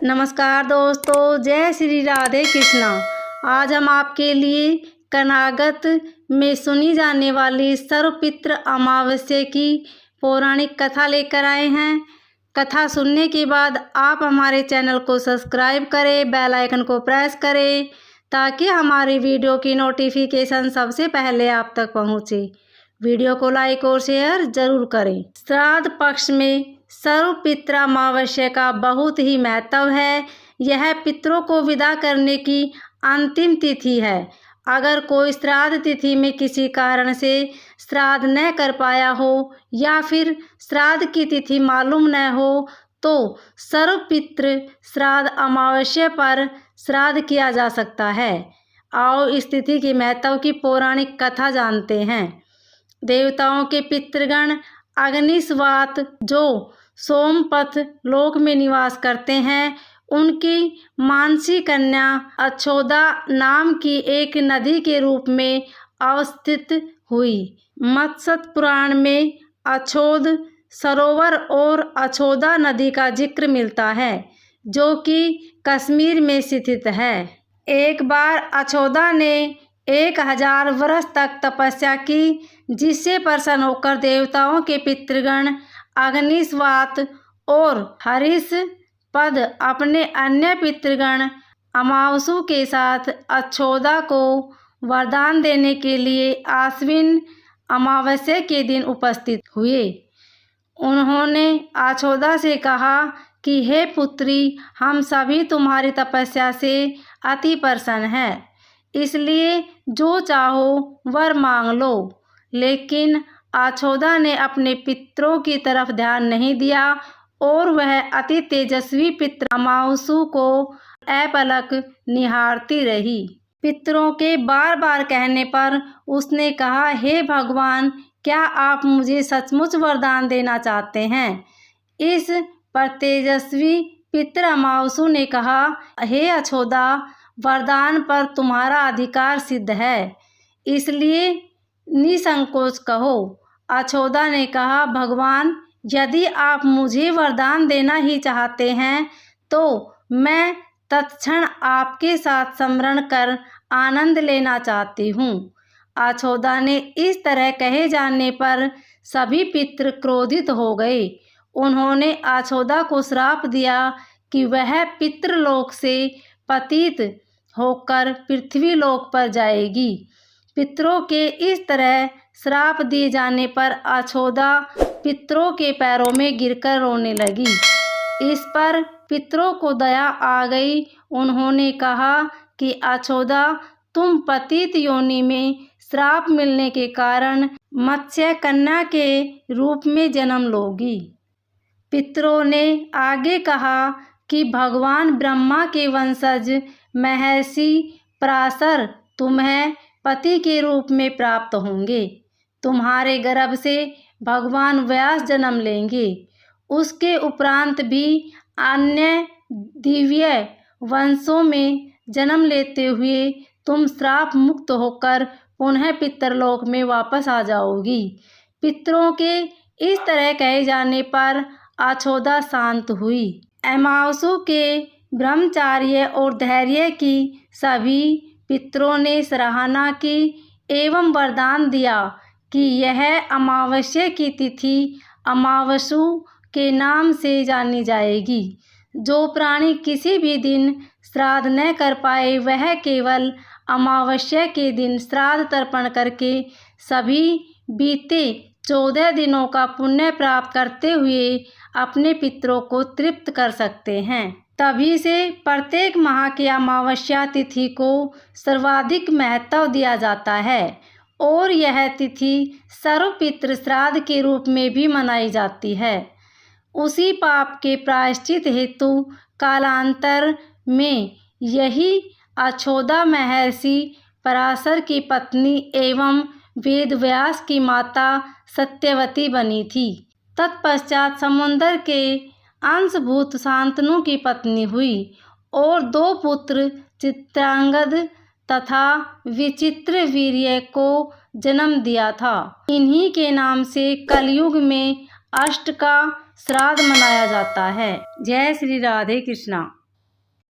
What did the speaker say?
नमस्कार दोस्तों, जय श्री राधे कृष्णा। आज हम आपके लिए कर्नाटक में सुनी जाने वाली सर्वपित्र अमावस्या की पौराणिक कथा लेकर आए हैं। कथा सुनने के बाद आप हमारे चैनल को सब्सक्राइब करें, बेल आइकन को प्रेस करें ताकि हमारी वीडियो की नोटिफिकेशन सबसे पहले आप तक पहुंचे। वीडियो को लाइक और शेयर जरूर करें। श्राद्ध पक्ष में सर्वपित्र अमावस्या का बहुत ही महत्व है। यह पितरों को विदा करने की अंतिम तिथि है। अगर कोई श्राद्ध तिथि में किसी कारण से श्राद्ध न कर पाया हो या फिर श्राद्ध की तिथि मालूम न हो तो सर्वपित्र श्राद्ध अमावस्या पर श्राद्ध किया जा सकता है। आओ इस तिथि के महत्व की पौराणिक कथा जानते हैं। देवताओं के पितृगण अग्निस्वात जो सोमपथ लोक में निवास करते हैं, उनकी मानसी कन्या अछोदा नाम की एक नदी के रूप में अवस्थित हुई। मत्स्य पुराण में अछोद सरोवर और अछोदा नदी का जिक्र मिलता है, जो कि कश्मीर में स्थित है। एक बार अछोदा ने 1000 वर्ष तक तपस्या की, जिससे प्रसन्न होकर देवताओं के पितृगण अग्निस्वात और हरीश पद अपने अन्य पितृगण अमावसु के साथ अछोदा को वरदान देने के लिए आश्विन अमावस्या के दिन उपस्थित हुए। उन्होंने अछोदा से कहा कि हे पुत्री, हम सभी तुम्हारी तपस्या से अति प्रसन्न हैं, इसलिए जो चाहो वर मांग लो। लेकिन अछोदा ने अपने पितरों की तरफ ध्यान नहीं दिया और वह अति तेजस्वी पितर अमावसु को अपलक निहारती रही। पितरों के बार बार कहने पर उसने कहा, हे भगवान, क्या आप मुझे सचमुच वरदान देना चाहते हैं? इस पर तेजस्वी पितर अमावसु ने कहा, हे अछोदा, वरदान पर तुम्हारा अधिकार सिद्ध है, इसलिए निसंकोच कहो। अछोदा ने कहा, भगवान, यदि आप मुझे वरदान देना ही चाहते हैं तो मैं तत्क्षण आपके साथ स्मरण कर आनंद लेना चाहती हूँ। अछोदा ने इस तरह कहे जाने पर सभी पितृ क्रोधित हो गए। उन्होंने अछोदा को श्राप दिया कि वह पितृलोक से पतित होकर पृथ्वी लोक पर जाएगी। पितरों के इस तरह श्राप दिए जाने पर अछोदा पितरों के पैरों में गिरकर रोने लगी। इस पर पितरों को दया आ गई। उन्होंने कहा कि अछोदा, तुम पतित योनि में श्राप मिलने के कारण मत्स्य कन्या के रूप में जन्म लोगी। पितरों ने आगे कहा कि भगवान ब्रह्मा के वंशज महर्षि पराशर तुम्हें पति के रूप में प्राप्त होंगे। तुम्हारे गर्भ से भगवान व्यास जन्म लेंगे। उसके उपरांत भी अन्य दिव्य वंशों में जन्म लेते हुए तुम श्राप मुक्त होकर पुनः पितरलोक में वापस आ जाओगी। पितरों के इस तरह कहे जाने पर अछोदा शांत हुई। अमावसु के ब्रह्मचार्य और धैर्य की सभी पितरों ने सराहना की एवं वरदान दिया कि यह अमावस्या की तिथि अमावसु के नाम से जानी जाएगी। जो प्राणी किसी भी दिन श्राद्ध न कर पाए, वह केवल अमावस्या के दिन श्राद्ध तर्पण करके सभी बीते 14 दिनों का पुण्य प्राप्त करते हुए अपने पितरों को तृप्त कर सकते हैं। तभी से प्रत्येक माह की अमावस्या तिथि को सर्वाधिक महत्व दिया जाता है और यह तिथि सर्वपित्र श्राद्ध के रूप में भी मनाई जाती है। उसी पाप के प्रायश्चित हेतु कालांतर में यही अछोदा महर्षि पराशर की पत्नी एवं वेदव्यास की माता सत्यवती बनी थी। तत्पश्चात समुद्र के अंशभूत शांतनु की पत्नी हुई और 2 पुत्र चित्रांगद तथा विचित्र वीर्य को जन्म दिया था। इन्हीं के नाम से कलयुग में अष्ट का श्राद्ध मनाया जाता है। जय श्री राधे कृष्णा।